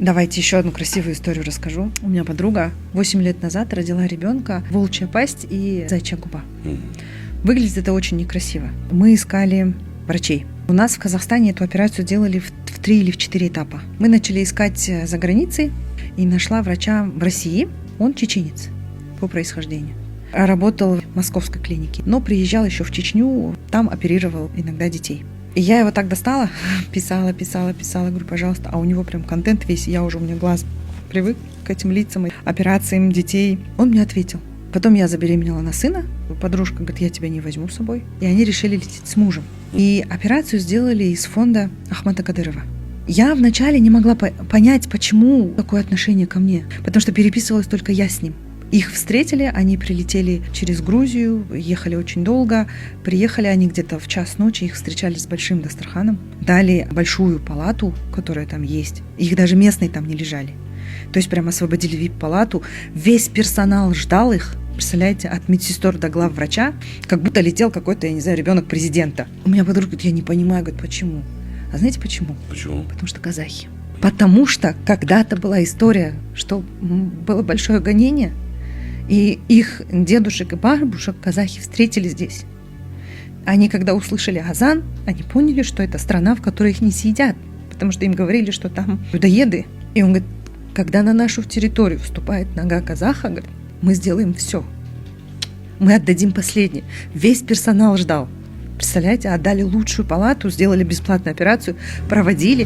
Давайте еще одну красивую историю расскажу. У меня подруга 8 лет назад родила ребенка, волчья пасть и зайчья губа. Выглядит это очень некрасиво. Мы искали врачей. У нас в Казахстане эту операцию делали в 3 или в 4 этапа. Мы начали искать за границей и нашла врача в России. Он чеченец по происхождению. Работал в московской клинике, но приезжал еще в Чечню, там оперировал иногда детей. И я его так достала, писала, говорю, пожалуйста, а у него прям контент весь, у меня глаз привык к этим лицам, операциям детей. Он мне ответил. Потом я забеременела на сына, подружка говорит, я тебя не возьму с собой. И они решили лететь с мужем. И операцию сделали из фонда Ахмата Кадырова. Я вначале не могла понять, почему такое отношение ко мне, потому что переписывалась только я с ним. Их встретили, они прилетели через Грузию, ехали очень долго, приехали они где-то в час ночи, их встречали с большим дастарханом, дали большую палату, которая там есть, их даже местные там не лежали. То есть прям освободили вип-палату, весь персонал ждал их, представляете, от медсестер до главврача, как будто летел какой-то, я не знаю, ребенок президента. У меня подруга говорит, я не понимаю, говорит, почему? А знаете почему? Почему? Потому что казахи. Потому что когда-то была история, что было большое гонение, и их дедушек и бабушек казахи встретили здесь. Они, когда услышали азан, они поняли, что это страна, в которой их не съедят, потому что им говорили, что там людоеды. И он говорит, когда на нашу территорию вступает нога казаха, говорит, мы сделаем все. Мы отдадим последнее. Весь персонал ждал. Представляете, отдали лучшую палату, сделали бесплатную операцию, проводили.